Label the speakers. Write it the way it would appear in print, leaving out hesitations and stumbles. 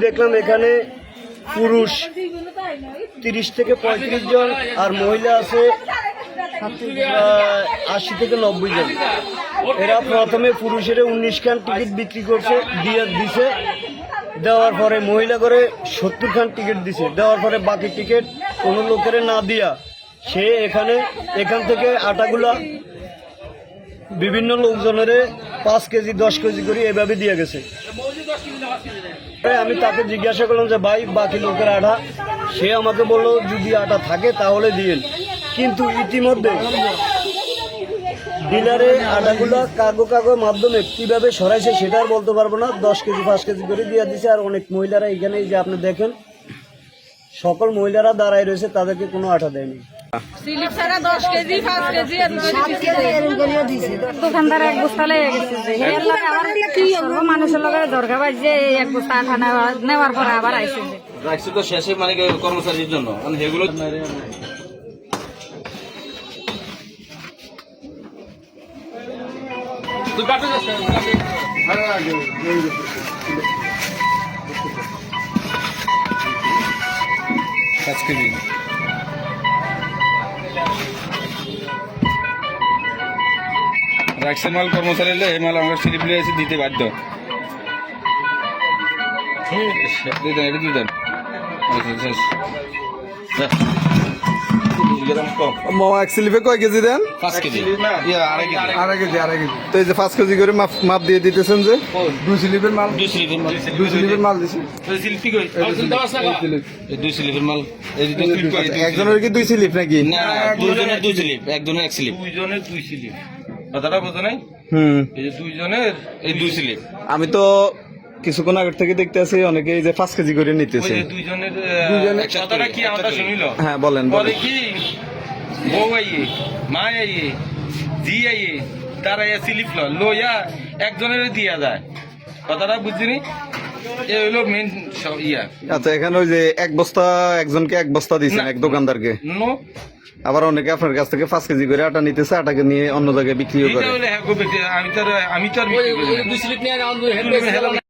Speaker 1: দেখলাম এখানে পুরুষ 30 থেকে 35 জন আর মহিলা আছে 80 থেকে 90 জন। এরা প্রথমে পুরুষের 19 খান টিকিট বিক্রি করছে, দিছে। দেওয়ার পরে মহিলা করে 70 খান টিকিট দিছে। দেওয়ার পরে বাকি টিকিট কোনো লোকের না দিয়া সে এখান থেকে আটাগুলা বিভিন্ন লোকজনের 5 কেজি 10 কেজি করে এভাবে দিয়ে গেছে। আমি তাকে জিজ্ঞাসা করলাম যে ভাই বাকি লোকের আটা, সে আমাকে বললো যদি আটা থাকে তাহলে দিন। কিন্তু ইতিমধ্যে ডিলারে আটাগুলা কাগো মাধ্যমে কিভাবে সরাইছে সেটা আর বলতে পারবো না। 10 কেজি 5 কেজি করে দিয়ে দিছে। আর অনেক মহিলারা এখানে যে আপনি দেখেন সকল মহিলারা দাঁড়ায় রয়েছে, তাদেরকে কোনো আটা দেয়নি।
Speaker 2: দোকানদার এক বস্তা লেগে গেছে, মানুষের লগে দরকার পাইছে এক বস্তা আঠা নেওয়ার পরে আবার আইসে
Speaker 3: রাখছে তো শেষে মানে কর্মচারীর জন্য সেগুলো রাখছে মাল কর্মচারী এই মাল আমরা স্লিপ নিয়ে এসে দিতে বাধ্য। এটা দিতেন
Speaker 4: এক স্লিপে কয় কেজি দেন?
Speaker 3: 5 কেজি
Speaker 4: আড়াই কেজি। তো এই যে 5 কেজি করে মাপ দিয়ে দিতেছেন যে 2 স্লিপের মাল
Speaker 3: 2 স্লিপের মাল
Speaker 4: 2 স্লিপের মাল দিছি।
Speaker 3: 2 স্লিপের মাল
Speaker 4: একজনের কি 2 স্লিপ নাকি?
Speaker 3: না, দুইজনের 2 স্লিপ, একজনের 1 স্লিপ। দুইজনের 2 স্লিপ, কথাটা বোঝো নাই? এই যে দুইজনের এই 2 স্লিপ।
Speaker 4: আমি তো কিছুক্ষণ আগে থেকে দেখতে আছি অনেকে এই যে 5 কেজি করে নিতেছে।
Speaker 3: দুইজনের কথাটা কি আমরা শুনিল?
Speaker 4: হ্যাঁ বলেন।
Speaker 3: বলে কি বউ আইয়ে, মা আইয়ে, জি আইয়ে, তারা স্লিপ লইয়া একজনের দিয়া যায়। কথাটা বুঝছিনি? এ হইলো মেন ইয়া।
Speaker 4: আচ্ছা, এখানে ওই যে এক বস্তা একজনকে 1 বস্তা দিয়েছেন এক দোকানদারকে।
Speaker 3: নো,
Speaker 4: আবার অনেকে আপনার কাছ থেকে 5 কেজি করে আটা নিতেছে, আটাকে নিয়ে অন্য জায়গায় বিক্রিও করে।
Speaker 3: আমি তো আর বিক্রি করি না।